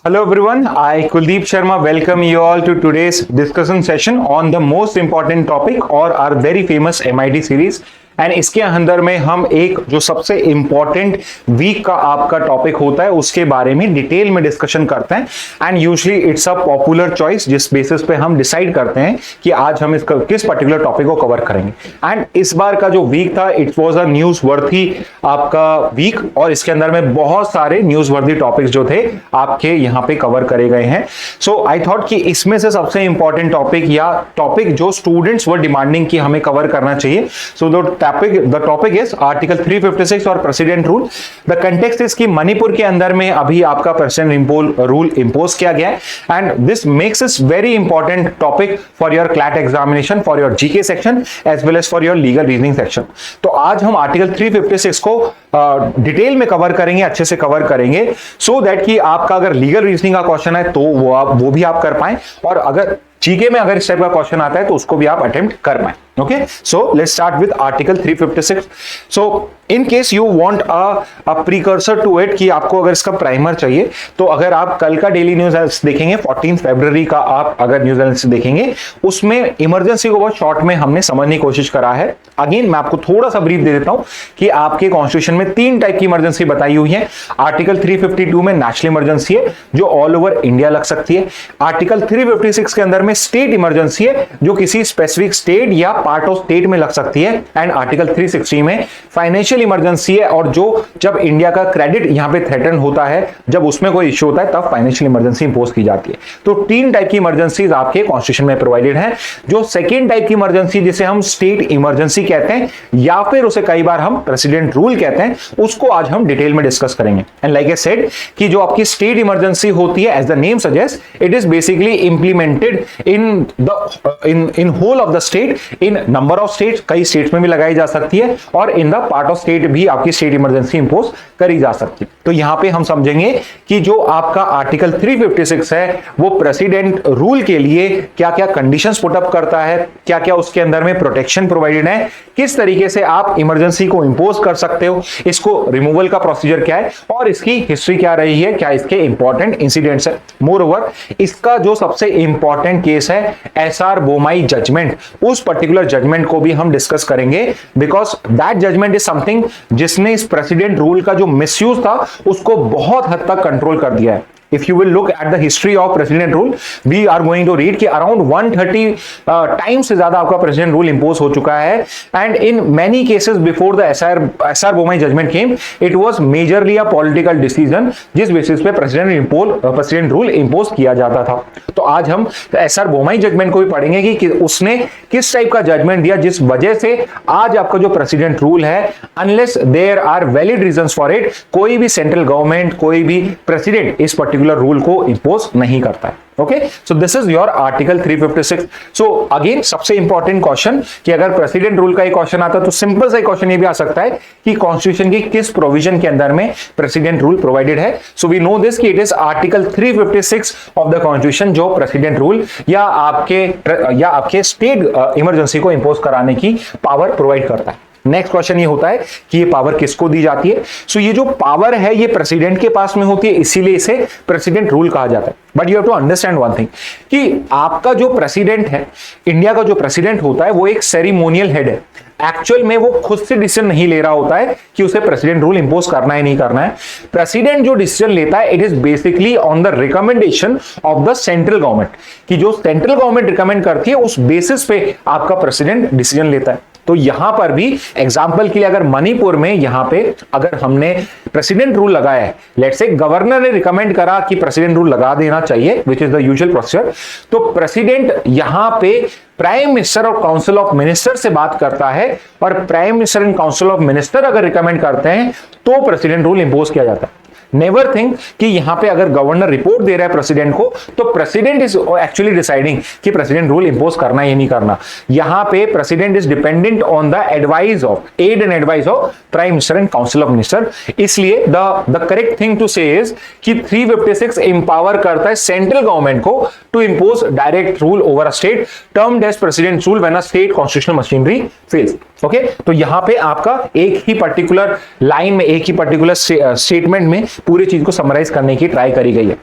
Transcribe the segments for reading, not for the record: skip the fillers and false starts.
Hello everyone, I Kuldeep Sharma welcome you all to today's discussion session on the most important topic or our very famous MIT series। And इसके अंदर में हम एक जो सबसे important week का आपका टॉपिक होता है उसके बारे में डिटेल में डिस्कशन करते हैं। And usually it's a popular choice जिस बेसिस पे हम डिसाइड करते हैं कि आज हम इसका किस पर्टिकुलर टॉपिक को कवर करेंगे। एंड इस बार का जो वीक था it was a news worthy आपका वीक, और इसके अंदर में बहुत सारे न्यूज वर्थी टॉपिक्स जो थे आपके यहाँ पे कवर करे गए हैं। सो आई थॉट कि इसमें से सबसे इंपॉर्टेंट टॉपिक या टॉपिक जो स्टूडेंट्स वर डिमांडिंग कि हमें कवर करना चाहिए, सो the topic is आर्टिकल 356 और president rule. The context is कि मणिपुर के अंदर में अभी आपका प्रेसिडेंट रूल इंपोज किया गया है and this makes it very important topic for your CLAT examination, for your GK section as well as for your legal reasoning section. तो आज हम आर्टिकल 356 को डिटेल में कवर करेंगे, अच्छे से कवर करेंगे, सो दैट कि आपका अगर लीगल रीजनिंग का क्वेश्चन है तो वो भी आप कर पाए, और अगर जीके में अगर इस टाइप का क्वेश्चन आता है तो उसको भी आप अटेम्प्ट कर पाए। Okay, so let's start with Article 356. So in case you want a precursor to it कि आपको अगर इसका प्राइमर चाहिए, तो अगर आप कल का डेली न्यूज देखेंगे 14 फरवरी का, आप अगर न्यूज एनालिसिस देखेंगे उसमें इमरजेंसी को बहुत शॉर्ट में हमने समझने की कोशिश करा है। अगेन मैं आपको थोड़ा सा ब्रीफ दे देता हूं कि आपके कॉन्स्टिट्यूशन में 3 टाइप की इमरजेंसी बताई हुई है। आर्टिकल 352 में नेशनल इमरजेंसी है जो ऑल ओवर इंडिया लग सकती है। आर्टिकल 356 के अंदर में स्टेट इमरजेंसी है जो किसी स्पेसिफिक स्टेट या पार्ट ऑफ स्टेट में लग सकती है। एंड आर्टिकल 360 में फाइनेंशियल इमरजेंसी है, और जो जब इंडिया का क्रेडिट यहां पे थ्रेटन होता है, जब उसमें कोई इश्यू होता है तब फाइनेंशियल इमरजेंसी इंपोज की जाती है। तो 3 टाइप की इमरजेंसीज आपके कॉन्स्टिट्यूशन में प्रोवाइडेड है। जो सेकेंड टाइप की इमरजेंसी जिसे हम स्टेट इमरजेंसी कहते हैं या फिर उसे कई बार हम प्रेसिडेंट रूल कहते हैं, उसको आज हम डिटेल में डिस्कस करेंगे। एंड लाइक आई सेड कि जो आपकी स्टेट इमरजेंसी होती है, as the name suggest, it is basically implemented in whole of the state, in number of states, कई स्टेट्स में भी लगाई जा सकती है, और in the part of state भी आपकी स्टेट इमरजेंसी इंपोज करी जा सकती है। तो यहां पे हम समझेंगे कि जो आपका आर्टिकल 356 है वो प्रेसिडेंट रूल के लिए क्या क्या कंडीशंस पुट अप करता है, क्या क्या उसके अंदर में प्रोटेक्शन प्रोवाइडेड है, किस तरीके से आप इमरजेंसी को इंपोज कर सकते हो, इसको रिमूवल का प्रोसीजर क्या है, और इसकी हिस्ट्री क्या रही है, क्या इसके इंपॉर्टेंट इंसिडेंट्स है। मोर ओवर इसका जो सबसे इंपॉर्टेंट केस है एसआर बोमाई जजमेंट, उस पर्टिकुलर जजमेंट को भी हम डिस्कस करेंगे, because that judgment is something जिसने इस प्रेसिडेंट रूल का जो मिसयूज था उसको बहुत हद तक कंट्रोल कर दिया है। If you will look at the history of president rule, we are going to read कि around 130 टाइम्स से ज्यादा आपका प्रेसिडेंट रूल इंपोज हो चुका है। And in many cases before the SR Bommai judgment came, it was majorly a political decision जिस basis पे president rule impose किया जाता था। तो आज हम एसआर बोमाई जजमेंट को भी पढ़ेंगे कि उसने किस टाइप का जजमेंट दिया जिस वजह से आज आपका जो प्रेसिडेंट रूल है, unless there are valid reasons for it, कोई भी सेंट्रल गवर्नमेंट, कोई भी प्रेसिडेंट इस पर्टिकुलर रूल को इंपोज नहीं करता है। Okay, so this is your article 356। So again सबसे इंपॉर्टेंट क्वेश्चन कि अगर प्रेसिडेंट रूल का एक क्वेश्चन आता है तो सिंपल सा क्वेश्चन ये भी आ सकता है कि कॉन्स्टिट्यूशन की किस प्रोविजन के अंदर में प्रेसिडेंट रूल प्रोवाइडेड है। सो वी नो दिस कि it is article 356 of the constitution जो प्रेसिडेंट रूल या आपके स्टेट इमरजेंसी को इंपोज कराने की पावर प्रोवाइड करता है। नेक्स्ट क्वेश्चन ये होता है कि ये पावर किसको दी जाती है। सो ये जो पावर है ये प्रेसिडेंट के पास में होती है, इसीलिए इसे प्रेसिडेंट रूल कहा जाता है। But you have to understand one thing कि आपका जो प्रेसिडेंट है, इंडिया का जो प्रेसिडेंट होता है, वो एक सेरेमोनियल हेड है। एक्चुअल में वो खुद से डिसीजन नहीं ले रहा होता है कि उसे प्रेसिडेंट रूल इंपोज करना है नहीं करना है। प्रेसिडेंट जो डिसीजन लेता है it is basically on the recommendation of the central government, कि जो सेंट्रल गवर्नमेंट रिकमेंड करती है उस बेसिस पे आपका प्रेसिडेंट डिसीजन लेता है। तो यहां पर भी एग्जांपल के लिए अगर मणिपुर में यहां पे अगर हमने प्रेसिडेंट रूल लगाया है, लेट्स से गवर्नर ने रिकमेंड करा कि प्रेसिडेंट रूल लगा देना चाहिए, which is the usual procedure, तो प्रेसिडेंट यहां पे प्राइम मिनिस्टर और काउंसिल ऑफ मिनिस्टर से बात करता है, और prime minister and council of minister अगर रिकमेंड करते हैं तो प्रेसिडेंट रूल इंपोज किया जाता है। नेवर थिंक कि यहां पे अगर गवर्नर रिपोर्ट दे रहा है प्रेसिडेंट को तो प्रेसिडेंट इज एक्चुअली डिसाइडिंग कि प्रेसिडेंट रूल इंपोज करना है या नहीं करना। यहां पे president is dependent on the advice of aid and advice of prime minister and council of minister. इसलिए the correct thing to say is कि 356 इंपावर करता है सेंट्रल गवर्नमेंट को to impose direct rule over a state termed as president rule when a state constitutional machinery fails. Okay, तो यहां पे आपका एक ही पर्टिकुलर लाइन में, एक ही पर्टिकुलर स्टेटमेंट में पूरी चीज को समराइज करने की ट्राई करी गई है।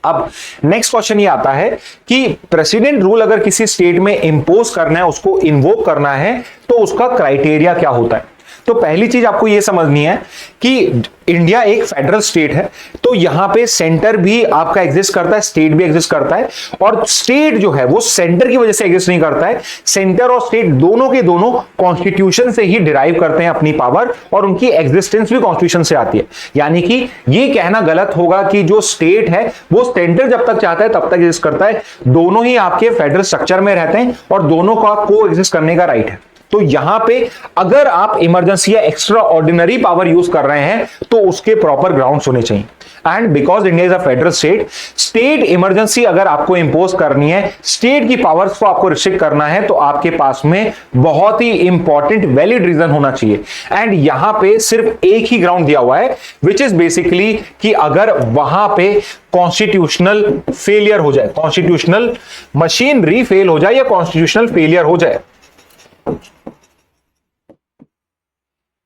अब नेक्स्ट क्वेश्चन ये आता है कि प्रेसिडेंट रूल अगर किसी स्टेट में इंपोज करना है, उसको इन्वोक करना है, तो उसका क्राइटेरिया क्या होता है। तो पहली चीज आपको यह समझनी है कि इंडिया एक फेडरल स्टेट है, तो यहां पे सेंटर भी आपका एग्जिस्ट करता है, स्टेट भी एग्जिस्ट करता है, और स्टेट जो है वो सेंटर की वजह से एग्जिस्ट नहीं करता है। सेंटर और स्टेट दोनों के दोनों कॉन्स्टिट्यूशन से ही डिराइव करते हैं अपनी पावर, और उनकी एग्जिस्टेंस भी कॉन्स्टिट्यूशन से आती है। यानी कि ये कहना गलत होगा कि जो स्टेट है वो सेंटर जब तक चाहता है तब तक एग्जिस्ट करता है, दोनों ही आपके फेडरल स्ट्रक्चर में रहते हैं और दोनों का को एग्जिस्ट करने का राइट है। तो यहां पे अगर आप इमरजेंसी या एक्स्ट्रा ऑर्डिनरी पावर यूज कर रहे हैं तो उसके प्रॉपर ग्राउंड्स होने चाहिए। And because India is a federal state, state emergency अगर आपको इंपोज करनी है, स्टेट की पावर्स को आपको रिस्ट्रिक्ट करना है, तो आपके पास में बहुत ही इंपॉर्टेंट वैलिड रीजन होना चाहिए। एंड यहां पे सिर्फ एक ही ग्राउंड दिया हुआ है, विच इज बेसिकली कि अगर वहां पे कॉन्स्टिट्यूशनल फेलियर हो जाए, कॉन्स्टिट्यूशनल मशीनरी फेल हो जाए या कॉन्स्टिट्यूशनल फेलियर हो जाए,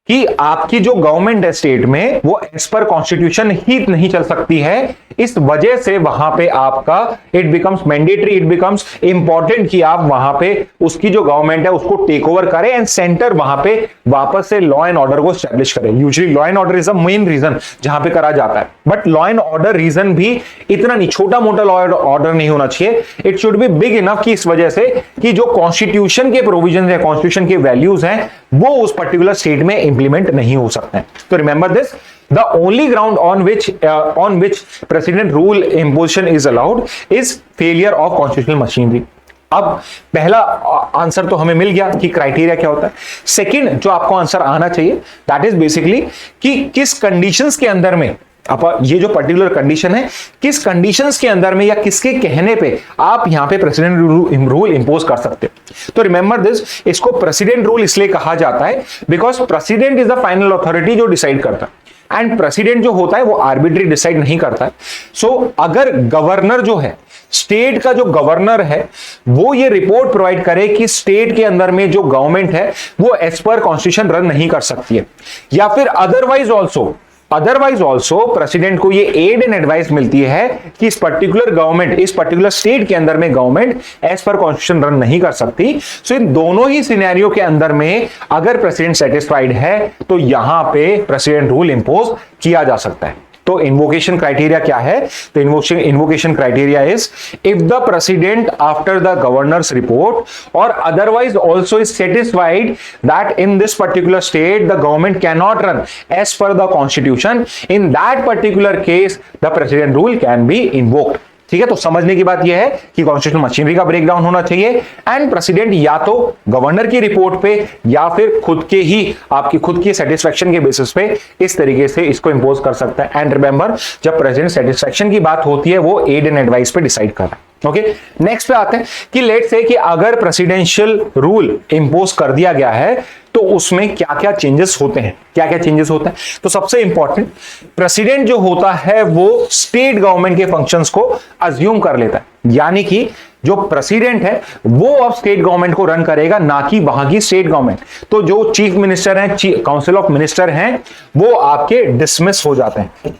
कि आपकी जो गवर्नमेंट है स्टेट में वो एज पर कॉन्स्टिट्यूशन ही नहीं चल सकती है। इस वजह से वहां पे आपका it becomes mandatory, it becomes important कि आप वहां पे उसकी जो गवर्नमेंट है उसको टेक ओवर करें एंड सेंटर वहां पे वापस से लॉ एंड ऑर्डर को स्टैब्लिश करें। Usually law and order is the main reason जहां पे करा जाता है, but law and order reason भी इतना नहीं, छोटा मोटा लॉ एंड ऑर्डर नहीं होना चाहिए। It should be big enough कि इस वजह से कि जो कॉन्स्टिट्यूशन के प्रोविजन है, कॉन्स्टिट्यूशन के वैल्यूज हैं, वो उस पर्टिकुलर स्टेट में इंप्लीमेंट नहीं हो सकते हैं। तो remember this, the only ground on which president rule imposition is allowed is failure of constitutional machinery। अब पहला आंसर तो हमें मिल गया कि क्राइटेरिया क्या होता है। सेकंड जो आपको आंसर आना चाहिए दैट इज बेसिकली कि किस कंडीशंस के अंदर में ये जो पर्टिकुलर कंडीशन है, किस कंडीशंस के अंदर में या किसके कहने पे आप यहां पे प्रेसिडेंट रूल इंपोज कर सकते हो। तो रिमेंबर दिस, इसको प्रेसिडेंट रूल इसलिए कहा जाता है because president is the final authority जो डिसाइड करता है, एंड प्रेसिडेंट जो होता है वो आर्बिट्री डिसाइड नहीं करता है। सो अगर गवर्नर जो है, स्टेट का जो गवर्नर है, वो ये रिपोर्ट प्रोवाइड करे कि स्टेट के अंदर में जो गवर्नमेंट है वो एज पर कॉन्स्टिट्यूशन रन नहीं कर सकती है, या फिर अदरवाइज ऑल्सो प्रेसिडेंट को ये एड एंड एडवाइस मिलती है कि इस पर्टिकुलर गवर्नमेंट, इस पर्टिकुलर स्टेट के अंदर में government as per constitution run नहीं कर सकती। सो इन दोनों ही सिनेरियो के अंदर में अगर प्रेसिडेंट सेटिस्फाइड है तो यहां पे प्रेसिडेंट रूल इंपोज किया जा सकता है। तो इन्वोकेशन क्राइटेरिया क्या है? तो invocation criteria is if the president after the governor's report और otherwise also is satisfied that in this particular state the government can not run as per the constitution, in that particular case the president rule can be invoked. ठीक है, तो समझने की बात यह है कि कॉन्स्टिट्यूशनल मशीनरी का ब्रेकडाउन होना चाहिए एंड प्रेसिडेंट या तो गवर्नर की रिपोर्ट पे या फिर खुद के ही आपकी खुद की सेटिस्फेक्शन के बेसिस पे इस तरीके से इसको इंपोज कर सकता है। एंड रिमेंबर, जब प्रेसिडेंट सेटिस्फेक्शन की बात होती है वो एड एंड एडवाइस पे डिसाइड कर रहा है। ओके, नेक्स्ट पे आते हैं कि लेट्स से कि अगर प्रेसिडेंशियल रूल इंपोज कर दिया गया है तो उसमें क्या क्या चेंजेस होते हैं, क्या क्या चेंजेस होते हैं। तो सबसे इंपॉर्टेंट, प्रेसिडेंट जो होता है वो स्टेट गवर्नमेंट के फंक्शंस को अज्यूम कर लेता है, यानी कि जो प्रेसिडेंट है वो अब स्टेट गवर्नमेंट को रन करेगा, ना कि वहां की स्टेट गवर्नमेंट। तो जो चीफ मिनिस्टर हैं, काउंसिल ऑफ मिनिस्टर हैं, वो आपके डिसमिस हो जाते हैं।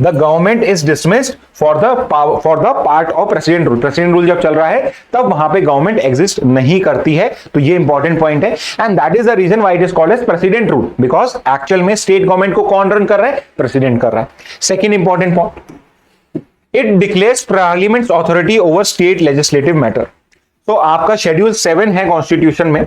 The government is dismissed for the part of president rule। President rule जब चल रहा है तब वहां पे गवर्नमेंट एग्जिस्ट नहीं करती है। तो ये इंपॉर्टेंट पॉइंट है and that is the reason why it is called as president rule, because actual में स्टेट गवर्नमेंट को कौन रन कर रहा है? प्रेसिडेंट कर रहा है। Second important point, it declares parliaments authority over state legislative matter. तो आपका शेड्यूल 7 है कॉन्स्टिट्यूशन में,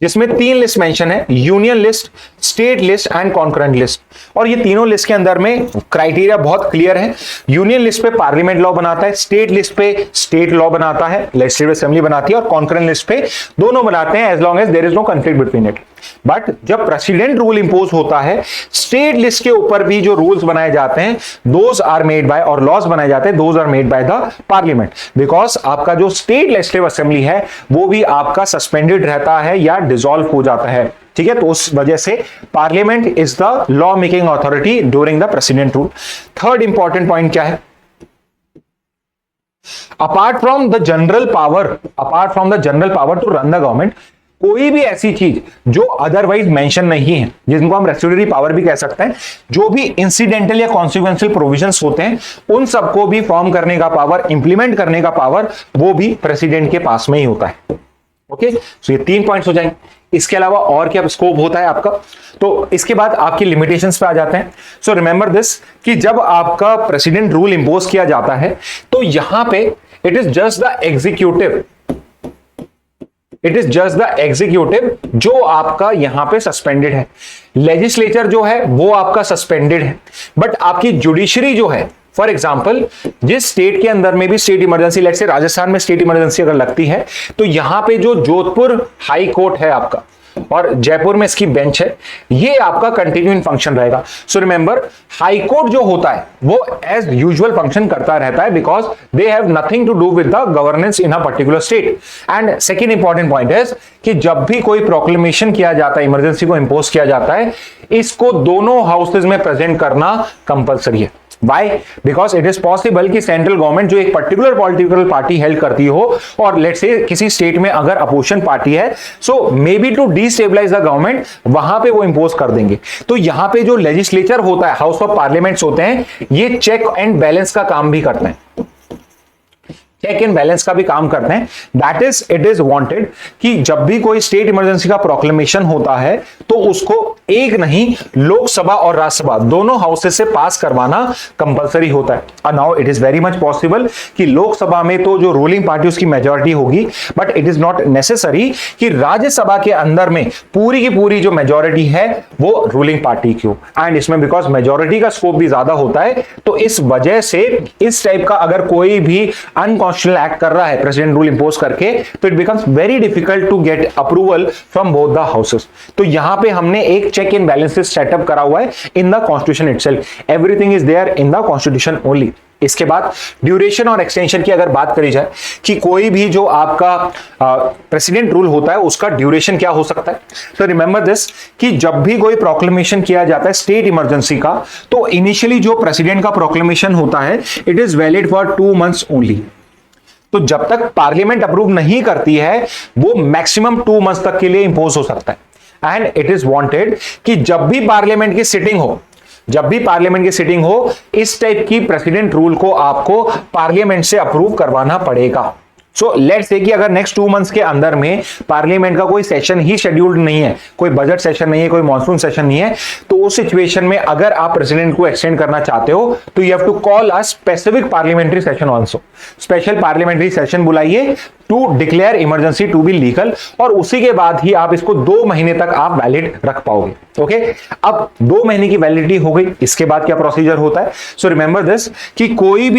जिसमें 3 लिस्ट मेंशन है, union list, state list and concurrent list. और ये तीनों लिस्ट के अंदर में क्राइटेरिया बहुत क्लियर है। यूनियन लिस्ट पे पार्लियामेंट लॉ बनाता है, स्टेट लिस्ट पे स्टेट लॉ बनाता है, लेजिस्लेटिव असेंबली बनाती है, और कॉन्करेंट लिस्ट पे दोनों बनाते हैं as long as there is no conflict between it. But जब प्रेसिडेंट रूल इंपोज होता है, स्टेट लिस्ट के ऊपर भी जो रूल्स बनाए जाते हैं दोज आर मेड बाय, और लॉज बनाए जाते हैं those are made by the parliament, because आपका जो स्टेट लेजिस्लेटिव असेंबली है वो भी आपका सस्पेंडेड रहता है या डिसॉल्व हो जाता है। ठीक है, तो उस वजह से parliament is the law making authority during the president rule. Third important point क्या है? apart from the general power to run the government, कोई भी ऐसी चीज जो अदरवाइज मेंशन नहीं है, जिनको हम रेस्टिट्यूटरी पावर भी कह सकते हैं, जो भी इंसिडेंटल या कॉन्सिक्वेंशियल प्रोविजंस होते हैं, उन सबको भी फॉर्म करने का पावर, इंप्लीमेंट करने का पावर, वो भी प्रेसिडेंट के पास में ही होता है। ओके, सो ये 3 पॉइंट्स हो जाएंगे। इसके अलावा और क्या स्कोप होता है आपका, तो इसके बाद आपकी लिमिटेशंस पे आ जाते हैं। सो रिमेंबर दिस कि जब आपका प्रेसिडेंट रूल इंपोज किया जाता है तो यहां पे it is just the executive, it is just the executive जो आपका यहां पे सस्पेंडेड है। लेजिस्लेचर जो है वो आपका सस्पेंडेड है, बट आपकी जुडिशरी जो है, फॉर एग्जाम्पल जिस स्टेट के अंदर में भी state emergency, let's say Rajasthan में स्टेट इमरजेंसी अगर लगती है, तो यहां पे जो जोधपुर हाई कोर्ट है आपका और जयपुर में इसकी बेंच है, ये आपका कंटिन्यूइंग फंक्शन रहेगा। सो रिमेंबर, हाई कोर्ट जो होता है वो एज यूजुअल फंक्शन करता रहता है, because they have nothing to do with the governance in a particular state. And second important point है कि जब भी कोई प्रोक्लेमेशन किया जाता है, इमरजेंसी को इंपोज किया जाता है, इसको दोनों हाउसेज में प्रेजेंट करना कंपल्सरी है। Why? Because it is possible कि सेंट्रल गवर्नमेंट जो एक पर्टिकुलर पॉलिटिकल पार्टी हेल्ड करती हो, और लेट्स से किसी स्टेट में अगर अपोजिशन पार्टी है, so may be to destabilise the government, वहां पे वो इंपोज कर देंगे। तो यहां पे जो लेजिस्लेचर होता है, हाउस ऑफ पार्लियामेंट्स होते हैं, ये चेक एंड बैलेंस का काम भी करते हैं, चेक एंड बैलेंस का भी काम करते हैं। That is it is wanted कि जब भी कोई स्टेट इमरजेंसी का प्रोक्लेमेशन होता है तो उसको एक नहीं, लोकसभा और राज्यसभा दोनों हाउसेस से पास करवाना कंपलसरी होता है। और now it is very much possible कि लोकसभा में तो जो रूलिंग पार्टी उसकी मेजॉरिटी होगी, but it is not necessary कि राज्यसभा के अंदर में पूरी की पूरी जो मेजॉरिटी है वो रूलिंग पार्टी की हो। एंड इसमें बिकॉज मेजॉरिटी का स्कोप भी ज्यादा होता है, तो इस वजह से इस टाइप का अगर कोई भी अनकॉन्स्टिट्यूशनल एक्ट कर रहा है प्रेसिडेंट रूल इंपोज करके, तो it becomes very difficult to get approval from both the houses. तो यहां पे हमने एक चेक एंड बैलेंसेस सेटअप करा हुआ है in the constitution itself. Everything is there in the constitution only. इसके बाद ड्यूरेशन और एक्सटेंशन की अगर बात करी जाए कि कोई भी जो आपका प्रेसिडेंट रूल होता है उसका ड्यूरेशन क्या हो सकता है, तो रिमेंबर दिस कि जब भी कोई प्रोक्लेमेशन किया जाता है स्टेट इमरजेंसी का, तो इनिशियली जो प्रेसिडेंट का प्रोक्लेमेशन होता है it is valid for 2 months only. तो जब तक पार्लियामेंट अप्रूव नहीं करती है वो मैक्सिमम 2 months तक के लिए इंपोज हो सकता है। एंड इट इज वांटेड कि जब भी पार्लियामेंट की सिटिंग हो, जब भी पार्लियामेंट की सिटिंग हो, इस टाइप की प्रेसिडेंट रूल को आपको पार्लियामेंट से अप्रूव करवाना पड़ेगा। सो लेट्स से कि अगर नेक्स्ट 2 months के अंदर में पार्लियामेंट का कोई सेशन ही शेड्यूल्ड नहीं है, कोई बजट सेशन नहीं है, कोई मॉनसून सेशन नहीं है, तो उस सिचुएशन में अगर आप प्रेसिडेंट को एक्सटेंड करना चाहते हो तो you have to call a specific parliamentary session also. Special parliamentary session बुलाइए to declare emergency to be legal, और उसी के बाद ही आप इसको 2 महीने तक आप वैलिड रख पाओगे। ओके, अब 2 महीने की वैलिडिटी हो गई, इसके बाद क्या प्रोसीजर होता है। सो रिमेंबर दिस कि कोई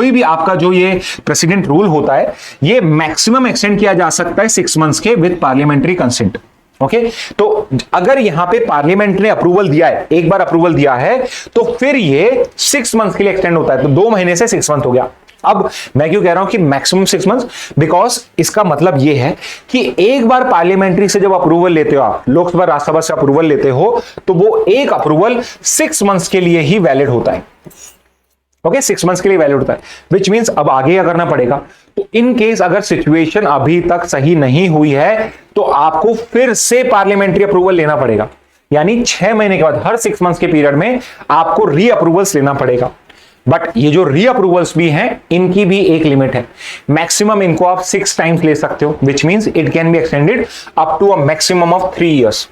भी आपका जो ये प्रेसिडेंट रूल होता है, ये मैक्सिमम एक्सटेंड किया जा सकता है 6 months के विद पार्लियामेंट्री कंसेंट। ओके, तो अगर यहां पे पार्लियामेंट ने अप्रूवल दिया है, एक बार अप्रूवल दिया है, तो फिर ये 6 months के लिए एक्सटेंड होता है। तो 2 महीने से 6 months हो गया। अब मैं क्यों कह रहा हूं कि मैक्सिमम 6 months, बिकॉज इसका मतलब यह है कि एक बार पार्लियामेंट्री से जब अप्रूवल लेते हो आप, लोकसभा राज्यसभा से अप्रूवल लेते हो, तो वो एक अप्रूवल 6 months के लिए ही वैलिड होता है। ओके, 6 months के लिए वैलिड होता है, विच मींस अब आगे क्या करना पड़ेगा। तो इन केस अगर सिचुएशन अभी तक सही नहीं हुई है तो आपको फिर से पार्लियामेंट्री अप्रूवल लेना पड़ेगा, यानी 6 महीने के बाद हर 6 months के पीरियड में आपको री अप्रूवल्स लेना पड़ेगा। बट ये जो री अप्रूवल्स भी हैं, इनकी भी एक लिमिट है। मैक्सिमम इनको आप 6 times ले सकते हो, which means it can be extended up to a maximum of 3 years,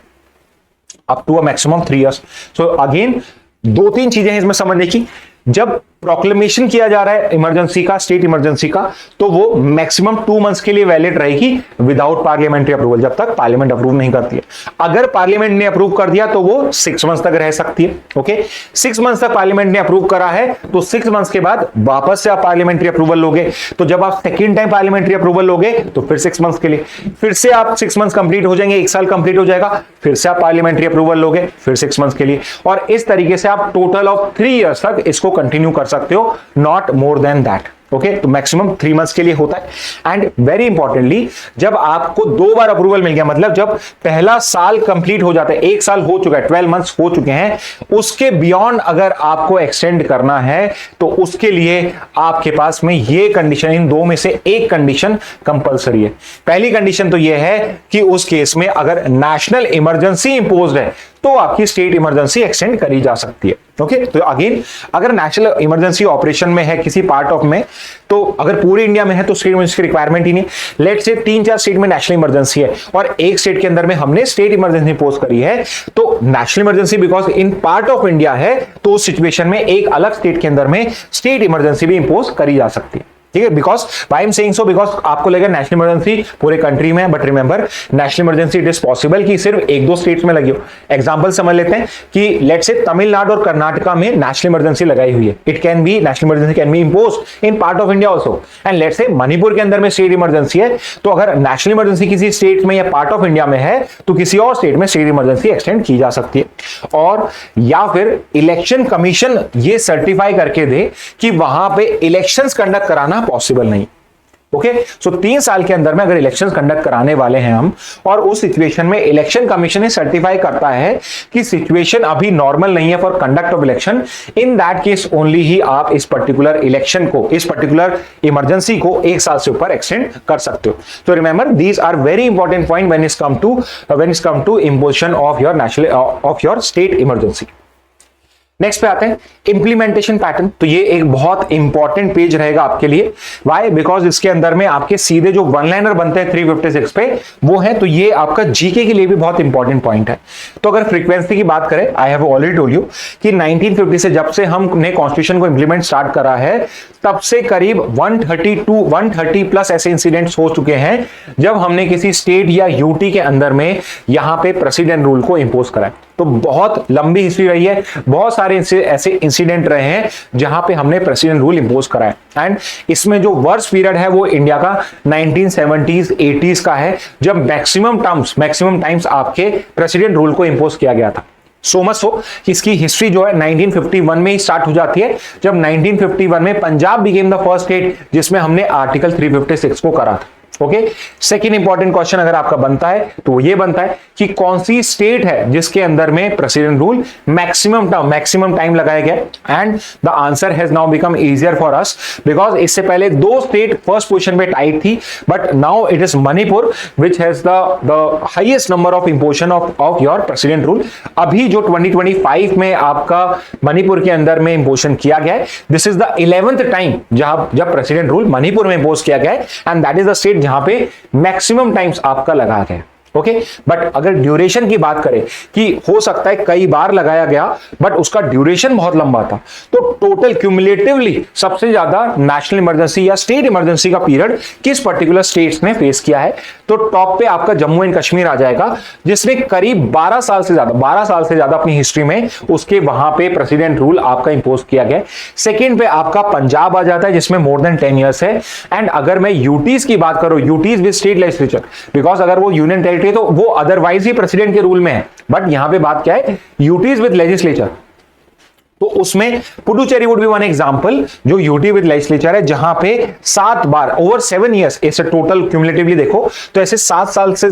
up to a maximum 3 years। So again 2-3 चीजें हैं इसमें समझने की। जब प्रोक्लेमेशन किया जा रहा है इमरजेंसी का, स्टेट इमरजेंसी का, तो वो मैक्सिमम 2 months के लिए वैलिड रहेगी विदाउट पार्लियामेंट्री अप्रूवल, जब तक पार्लियामेंट अप्रूव नहीं करती है। अगर पार्लियामेंट ने अप्रूव कर दिया तो वो 6 months तक रह सकती है। ओके, 6 months तक पार्लियामेंट ने अप्रूव करा है तो 6 months के बाद वापस से आप पार्लियामेंट्री अप्रूवल लोगे। तो जब आप सेकेंड टाइम पार्लियामेंट्री अप्रूवल लोगे तो फिर 6 months के लिए, फिर से आप 6 months कंप्लीट हो जाएंगे, 1 साल कंप्लीट हो जाएगा, फिर से आप पार्लियामेंट्री अप्रूवल लोगे, फिर 6 months के लिए, और इस तरीके से आप टोटल ऑफ 3 years तक इसको कंटिन्यू कर सकते हो, not more than that. Okay तो मैक्सिमम 3 मंथ्स के लिए होता है। एंड वेरी इंपॉर्टेंटली, जब आपको 2 बार अप्रूवल मिल गया, मतलब जब पहला साल कंप्लीट हो जाता है, 1 साल हो चुका है, 12 मंथ्स हो चुके हैं, उसके बियॉन्ड अगर आपको एक्सटेंड करना है तो उसके लिए आपके पास में ये कंडीशन, इन 2 में से एक कंडीशन कंपलसरी है। पहली कंडीशन तो ये है कि उस केस में अगर नेशनल इमरजेंसी इंपोज्ड है तो आपकी स्टेट इमरजेंसी एक्सटेंड करी जा सकती है। ओके तो अगेन, अगर नेशनल इमरजेंसी ऑपरेशन में है किसी पार्ट ऑफ में, तो अगर पूरे इंडिया में है तो स्टेट इमरजेंसी की रिक्वायरमेंट ही नहीं। लेट्स से 3-4 स्टेट में नेशनल इमरजेंसी है और एक स्टेट के अंदर में हमने स्टेट इमरजेंसी इंपोज करी है, तो national emergency because in part of India है, तो उस सिचुएशन में एक अलग स्टेट के अंदर में स्टेट इमरजेंसी भी इंपोज करी जा सकती है। ठीक है, because why I am saying so, because आपको लगेगा नेशनल इमरजेंसी पूरे कंट्री में है, but remember national emergency it is possible कि सिर्फ 1-2 स्टेट्स में लगी हो। एग्जांपल समझ लेते हैं कि लेट्स से तमिलनाडु और कर्नाटका में नेशनल इमरजेंसी लगाई हुई है, it can B, national emergency can be imposed in part of India also. And let's say Manipur के अंदर में स्टेट इमरजेंसी है, तो अगर नेशनल इमरजेंसी किसी स्टेट में या पार्ट ऑफ इंडिया में है तो किसी और स्टेट में स्टेट इमरजेंसी एक्सटेंड की जा सकती है। और या फिर इलेक्शन कमीशन ये सर्टिफाई करके दे कि वहां पे इलेक्शंस कंडक्ट कराना पॉसिबल नहीं। ओके सो 3 साल के अंदर में अगर इलेक्शंस कंडक्ट कराने वाले हैं हम, और उस सिचुएशन में इलेक्शन कमीशन ने सर्टिफाई करता है कि सिचुएशन अभी नॉर्मल नहीं है for conduct of election, in that case only ही आप इस पर्टिकुलर इलेक्शन को, इस पर्टिकुलर इमरजेंसी को 1 साल से ऊपर एक्सटेंड कर सकते हो। तो remember these are very important point when it's come to imposition of your national of your state emergency. Next पे आते हैं इंप्लीमेंटेशन पैटर्न। तो ये एक बहुत इंपॉर्टेंट पेज रहेगा आपके लिए। व्हाई? बिकॉज इसके अंदर में आपके सीधे जो वन लाइनर बनते हैं 356 पे वो है, तो ये आपका जीके के लिए भी बहुत इंपॉर्टेंट पॉइंट है। तो अगर फ्रीक्वेंसी की बात करें, I have already told you कि 1950 से जब से हमने कॉन्स्टिट्यूशन को इंप्लीमेंट स्टार्ट करा है, तब से करीब 130 प्लस ऐसे इंसिडेंट्स हो चुके हैं जब हमने किसी स्टेट या यूटी के अंदर में यहां पे प्रेसिडेंट रूल को इंपोज करा है। तो बहुत लंबी हिस्ट्री रही है, बहुत सारे ऐसे इंसिडेंट रहे हैं जहां पे हमने प्रेसिडेंट रूल इंपोज करा है। एंड इसमें जो वर्स्ट पीरियड है वो इंडिया का 1970s 80s का है, जब मैक्सिमम टाइम्स आपके प्रेसिडेंट रूल को इंपोज किया गया था। सो मच सो कि इसकी हिस्ट्री जो है 1951 में ही स्टार्ट हो जाती है, जब 1951 में Punjab became the first state जिसमें हमने आर्टिकल 356 को करा था। ओके, सेकेंड इंपॉर्टेंट क्वेश्चन अगर आपका बनता है तो ये बनता है कि कौन सी स्टेट है जिसके अंदर में प्रेसिडेंट रूल मैक्सिमम टाइम लगाया गया। And the answer has now become easier for us, because इससे पहले 2 स्टेट फर्स्ट पोजीशन पे टाइट थी, but now it is Manipur which has the highest number of imposition of your president rule. अभी जो 2025 में आपका मणिपुर के अंदर में इंपोजिशन किया गया है, this is the 11th time जब प्रेसिडेंट रूल मणिपुर में इंपोज किया गया है, and that is the state जहां पे मैक्सिमम टाइम्स आपका लगा गया। ओके, बट अगर ड्यूरेशन की बात करें कि हो सकता है कई बार लगाया गया बट उसका ड्यूरेशन बहुत लंबा था, तो टोटल क्यूमुलेटिवली सबसे ज्यादा नेशनल इमरजेंसी या स्टेट इमरजेंसी का पीरियड किस पर्टिकुलर स्टेट्स ने फेस किया है, तो टॉप पे आपका जम्मू एंड कश्मीर आ जाएगा, जिसने करीब 12 साल से ज्यादा अपनी हिस्ट्री में उसके वहां पे प्रेसिडेंट रूल आपका इंपोज किया गया। सेकेंड पे आपका पंजाब आ जाता है जिसमें मोर देन 10 ईयर्स है। एंड अगर मैं यूटीज की बात करूं, UTs with state legislature, because अगर वो यूनियन टेरिटरी तो वो अदरवाइज ही प्रेसिडेंट के रूल में है, बट यहां पे बात क्या है, यूटीज विद लेजिस्लेचर, तो उसमें Puducherry would be one example जो यूटी विद लेजिस्लेचर है, जहां पे 7 बार ओवर 7 इयर्स, ऐसे टोटल क्यूमुलेटिवली देखो तो ऐसे 7 साल से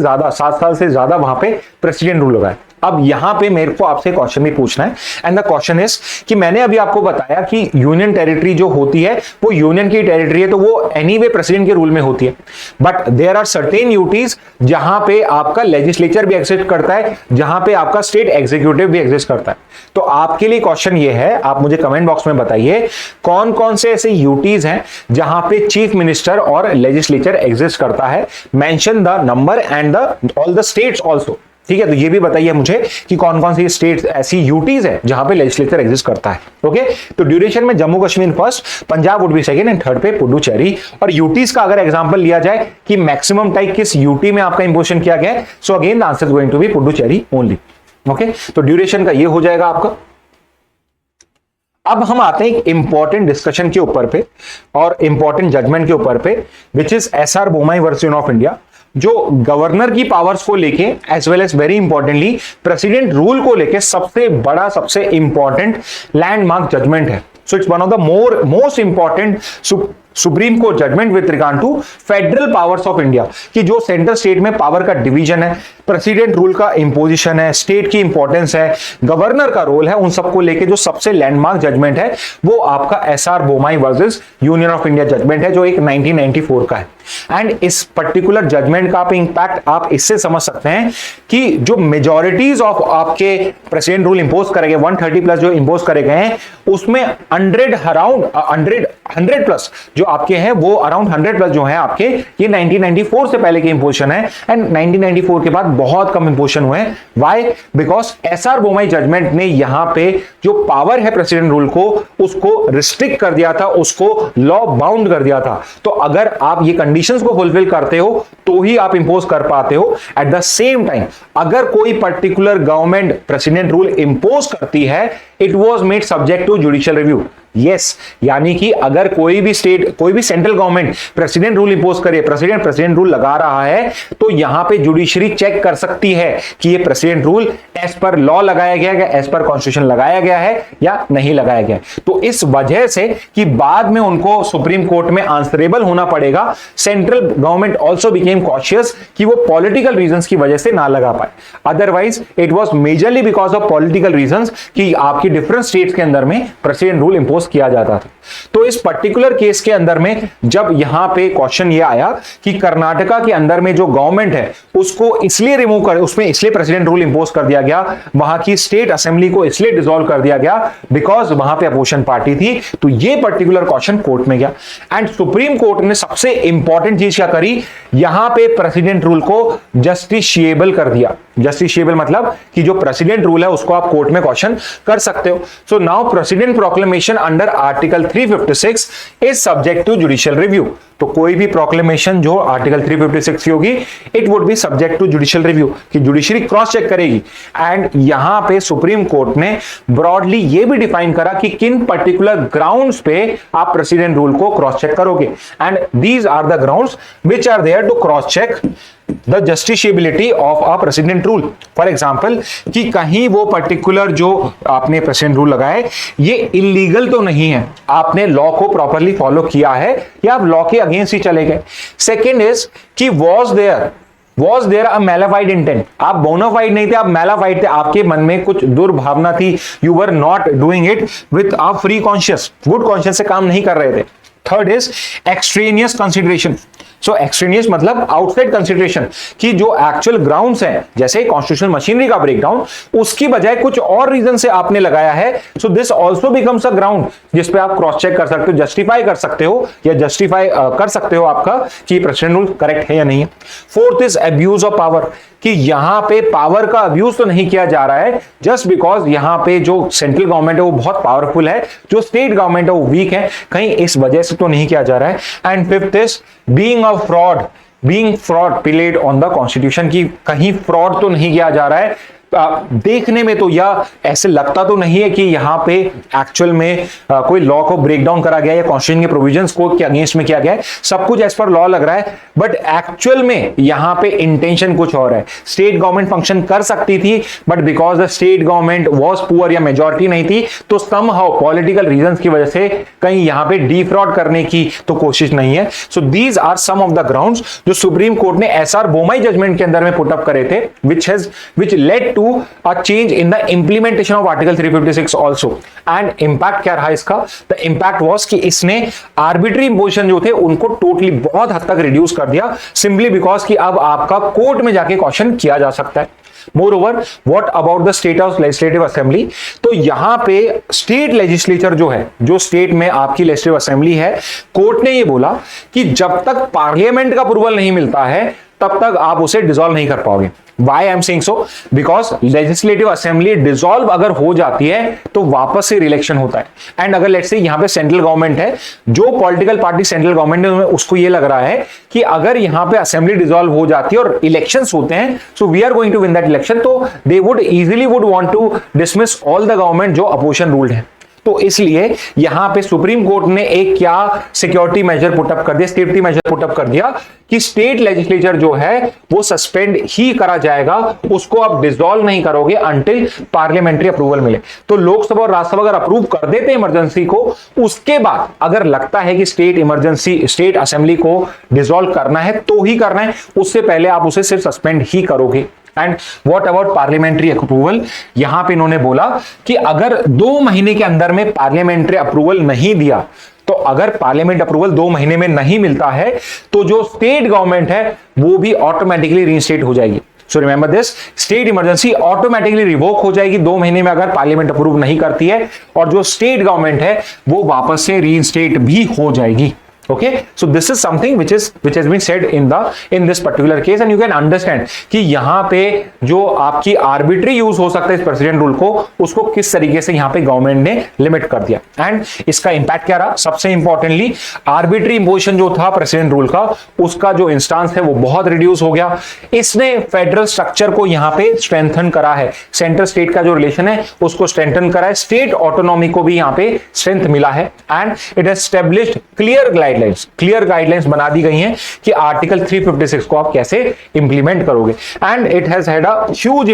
ज्यादा वहां पे प्रेसिडेंट रूल होगा। अब यहां पे मेरे को आपसे क्वेश्चन भी पूछना है, एंड द क्वेश्चन इज कि मैंने अभी आपको बताया कि यूनियन टेरिटरी जो होती है वो यूनियन की टेरिटरी है, तो वो एनीवे प्रेसिडेंट के रूल में होती है, but there are certain UTs जहां पे आपका लेजिस्लेचर भी एग्जिस्ट करता है, जहां पे आपका स्टेट एग्जीक्यूटिव भी एग्जिस्ट करता है। तो आपके लिए क्वेश्चन ये है, आप मुझे कमेंट बॉक्स में बताइए कौन कौन से ऐसे यूटीज हैं जहां पे चीफ मिनिस्टर और लेजिस्लेचर एग्जिस्ट करता है। Mention the number and all the states also. ठीक है, तो ये भी बताइए मुझे कि कौन कौन सी स्टेट्स ऐसी यूटीज है जहां पे लेजिस्लेचर एग्जिस्ट करता है। ओके, तो ड्यूरेशन में Jammu Kashmir first, Punjab would be second and third पे पुडुचेरी। और यूटीज का अगर एग्जांपल लिया जाए कि मैक्सिमम टाइम किस यूटी में आपका इंपोजिशन किया गया है, so again the answer is going to be Puducherry only. Okay, तो ड्यूरेशन का ये हो जाएगा आपका। अब हम आते हैं एक इंपॉर्टेंट डिस्कशन के ऊपर पे और इंपॉर्टेंट जजमेंट के ऊपर पे, which is SR Bommai versus union of India, जो गवर्नर की पावर्स को लेके as well as very importantly president rule को लेके सबसे बड़ा, सबसे इंपॉर्टेंट लैंडमार्क जजमेंट है। So it's one of the most important supreme court judgment with regard to federal powers of India, कि जो सेंट्रल स्टेट में पावर का डिवीजन है, प्रेसिडेंट रूल का इंपोजिशन है, स्टेट की इंपॉर्टेंस है, गवर्नर का रोल है, उन सबको लेके जो सबसे लैंडमार्क जजमेंट है वो आपका SR Bommai versus union of India judgment है, जो एक 1994 का है। एंड इस पर्टिकुलर जजमेंट का इंपैक्ट आप इससे समझ सकते हैं कि जो मेजॉरिटीज ऑफ आपके प्रेसिडेंट रूल इंपोज करे गए 130 प्लस जो इंपोज करे गए हैं, उसमें 100 प्लस जो आपके हैं वो अराउंड 100 प्लस जो है आपके ये 1994 से पहले के इंपोजिशन है, एंड 1994 के बाद बहुत कम इंपोजिशन हुए हैं। Why? Because SR Bommai judgment ने यहां पे जो पावर है प्रेसिडेंट रूल को उसको रिस्ट्रिक्ट कर दिया था, उसको लॉ बाउंड कर दिया था। तो अगर आप ये कंडीशंस को फुलफिल करते हो तो ही आप इंपोज कर पाते हो। एट द सेम टाइम अगर कोई particular government president rule impose करती है, it was made subject to judicial review. Yes, यानी कि अगर कोई भी स्टेट, कोई भी central government president rule impose करे, प्रेसिडेंट रूल लगा रहा है, तो यहां पे जुडिशरी चेक कर सकती है कि ये president rule as per law लगाया गया है, एज पर कॉन्स्टिट्यूशन लगाया गया है या नहीं लगाया गया। तो इस वजह से कि बाद में उनको सुप्रीम कोर्ट में आंसरेबल होना पड़ेगा, central government also became cautious कि वो पॉलिटिकल रीजंस की वजह से ना लगा पाए। Otherwise it was majorly because of political reasons कि आपकी डिफरेंट स्टेट्स के अंदर में प्रेसिडेंट रूल इंपोज किया जाता था। तो इस पर्टिकुलर केस के अंदर में जब यहां पे क्वेश्चन ये आया कि कर्नाटका के अंदर में जो गवर्नमेंट है उसको इसलिए रिमूव कर, उसमें इसलिए प्रेसिडेंट रूल इंपोज कर दिया गया, वहां की स्टेट असेंबली को इसलिए डिसॉल्व कर दिया गया बिकॉज वहां पे अपोजिशन पार्टी थी। तो ये पर्टिकुलर क्वेश्चन कोर्ट में गया एंड सुप्रीम कोर्ट ने सबसे इंपॉर्टेंट चीज क्या करी, यहां पे प्रेसिडेंट रूल को जस्टिशिएबल कर दिया। जस्टिशिएबल मतलब कि जो प्रेसिडेंट रूल है उसको आप कोर्ट में क्वेश्चन कर सकते हो। So now president proclamation under article 356 is subject to judicial review. तो कोई भी प्रोक्लेमेशन जो आर्टिकल 356 की होगी, it would be subject to judicial review, कि जुडिशरी क्रॉस चेक करेगी। एंड यहां पे सुप्रीम कोर्ट ने ब्रॉडली ये भी डिफाइन करा कि किन पर्टिकुलर ग्राउंड्स पे आप प्रेसिडेंट रूल को क्रॉस चेक करोगे, and these are the grounds which are there to cross check the justiciability of a president rule. For example कि कहीं वो पर्टिकुलर जो आपने प्रेसिडेंट रूल लगाए ये इलीगल तो नहीं है, आपने लॉ को प्रॉपरली फॉलो किया है या आप लॉ के अगेंस्ट ही चले गए। सेकेंड इज कि was there a mala fide intent, आप बोनाफाइड नहीं थे, आप मैलाफाइड थे, आपके मन में कुछ दुर्भावना थी, you were not doing it with a free conscious, good conscious से काम नहीं कर रहे थे। Third is extraneous consideration. So extraneous मतलब आउटसाइड कंसिडरेशन, कि जो एक्चुअल ग्राउंड्स हैं जैसे कॉन्स्टिट्यूशनल मशीनरी का ब्रेकडाउन, उसकी बजाय कुछ और रीजन से आपने लगाया है। So this also becomes a ground जिस पे आप क्रॉस चेक कर सकते हो, जस्टिफाई कर सकते हो या जस्टिफाई कर सकते हो आपका कि प्रेसिडेंट रूल करेक्ट है या नहीं है। Fourth is abuse of power, कि यहां पे पावर का अब्यूज तो नहीं किया जा रहा है जस्ट बिकॉज यहां पे जो सेंट्रल गवर्नमेंट है वो बहुत पावरफुल है, जो स्टेट गवर्नमेंट है वो वीक है, कहीं इस वजह से तो नहीं किया जा रहा है। And fifth is being fraud played on the constitution, की कहीं फ्रॉड तो नहीं किया जा रहा है। देखने में तो या ऐसे लगता तो नहीं है कि यहां पे एक्चुअल में कोई लॉ को ब्रेक डाउन करा गया या कॉन्स्टिट्यूशन के प्रोविजंस को के अगेंस्ट में किया गया है, सब कुछ एज पर लॉ लग रहा है, बट एक्चुअल में यहां पे इंटेंशन कुछ और है। स्टेट गवर्नमेंट फंक्शन कर सकती थी but because the state government was poor या मेजॉरिटी नहीं थी, तो समहाउ पॉलिटिकल रीजंस की वजह से कहीं यहां पे डिफ्रॉड करने की तो कोशिश नहीं है। So these are some of the grounds जो सुप्रीम कोर्ट ने एसआर बोमाई जजमेंट के अंदर में पुट अप करे थे, which led to a change in the implementation of Article 356 also. And impact क्या रहा इसका? The impact was कि इसने arbitrary imposition जो थे उनको totally बहुत हद तक reduce कर दिया, simply because कि अब आपका कोर्ट में जाके क्वेश्चन किया जा सकता है। Moreover, what about the state of legislative assembly? तो यहां पे स्टेट लेजिस्लेचर जो है, जो स्टेट में आपकी लेजिस्लेटिव असेंबली है, कोर्ट ने ये बोला कि जब तक पार्लियामेंट का अप्रूवल नहीं मिलता है तब तक आप उसे डिसॉल्व नहीं कर पाओगे। Why I am saying so? Because legislative assembly dissolve अगर हो जाती है तो वापस से रिलेक्शन होता है। एंड अगर लेट्स से यहां पे सेंट्रल गवर्नमेंट है, जो पॉलिटिकल पार्टी सेंट्रल गवर्नमेंट है उसको ये लग रहा है कि अगर यहां पे असेंबली डिसॉल्व हो जाती है और इलेक्शंस होते हैं, so we are going to win that election, तो they would easily want to dismiss all the government जो अपोजिशन रूल्ड है। तो इसलिए यहां पे सुप्रीम कोर्ट ने एक क्या सिक्योरिटी मेजर पुटअप कर दिया, सेफ्टी मेजर पुटअप कर दिया कि स्टेट लेजिस्लेचर जो है वो सस्पेंड ही करा जाएगा, उसको आप डिसॉल्व नहीं करोगे अंटिल पार्लियामेंट्री अप्रूवल मिले। तो लोकसभा और राज्यसभा अगर अप्रूव कर देते इमरजेंसी को, उसके बाद अगर लगता है कि स्टेट असेंबली को डिसॉल्व करना है तो ही करना है, उससे पहले आप उसे सिर्फ सस्पेंड ही करोगे। And what about parliamentary approval, यहां पे इन्होंने बोला कि अगर 2 महीने के अंदर में पार्लियामेंट्री अप्रूवल नहीं दिया, तो अगर पार्लियामेंट अप्रूवल 2 महीने में नहीं मिलता है तो जो स्टेट गवर्नमेंट है वो भी ऑटोमेटिकली रीइंस्टेट हो जाएगी। So remember this, state emergency automatically revoke हो जाएगी 2 महीने में अगर पार्लियामेंट अप्रूव नहीं करती है, और जो स्टेट गवर्नमेंट है वो वापस से रीइंस्टेट भी हो जाएगी। Okay, so this is something which has been said in this particular case, and you can understand कि यहां पे जो आपकी आर्बिट्री यूज हो सकता है इस प्रेसिडेंट रूल को, उसको किस तरीके से यहां पे गवर्नमेंट ने लिमिट कर दिया। एंड इसका इंपैक्ट क्या रहा, सबसे इंपॉर्टेंटली आर्बिट्री इंपोजिशन जो था प्रेसिडेंट रूल का, उसका जो इंस्टांस है वो बहुत रिड्यूस हो गया। इसने फेडरल स्ट्रक्चर को यहां पे स्ट्रेंथन करा है, सेंट्रल स्टेट का जो रिलेशन है उसको स्ट्रेंथन करा है, स्टेट ऑटोनॉमी को भी यहां पे स्ट्रेंथ मिला है। And it has established clear guidelines बना दी गई हैं कि आर्टिकल 356 को आप कैसे इंप्लीमेंट करोगे। And it has had a huge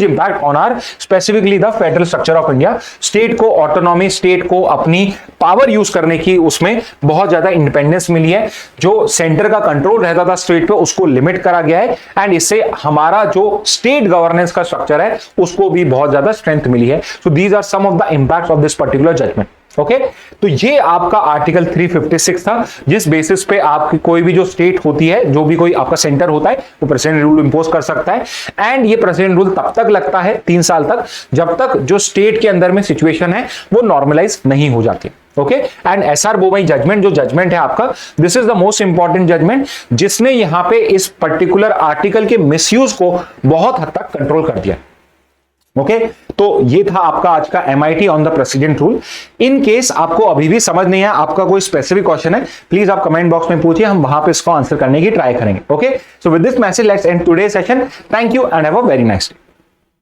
impact on our specifically the federal structure of India. State को ऑटोनॉमी, स्टेट को अपनी पावर यूज करने की उसमें बहुत ज्यादा इंडिपेंडेंस मिली है। जो सेंटर का कंट्रोल रहता था स्टेट पे उसको लिमिट करा गया है, एंड इससे हमारा जो स्टेट गवर्नेंस का स्ट्रक्चर है उसको भी बहुत ज्यादा स्ट्रेंथ मिली है। So these are some of the impacts of this particular judgment. Okay, तो ये आपका आर्टिकल 356 था, जिस बेसिस पे आपकी कोई भी जो स्टेट होती है, जो भी कोई आपका सेंटर होता है, वो प्रेसिडेंट रूल इंपोज कर सकता है। एंड ये प्रेसिडेंट रूल तब तक लगता है 3 साल तक, जब तक जो स्टेट के अंदर में सिचुएशन है वो नॉर्मलाइज नहीं हो जाती। Okay, and SR Bommai judgment जो जजमेंट है आपका, this is the most important judgment, जिसने यहां पे इस पर्टिकुलर आर्टिकल के मिसयूज को बहुत हद तक कंट्रोल कर दिया। ओके, तो ये था आपका आज का MIT on the president rule. In case आपको अभी भी समझ नहीं आया, आपका कोई स्पेसिफिक क्वेश्चन है, प्लीज आप कमेंट बॉक्स में पूछिए, हम वहां पे इसको आंसर करने की ट्राई करेंगे। Okay, so with this message let's end today session. Thank you and have a very nice day.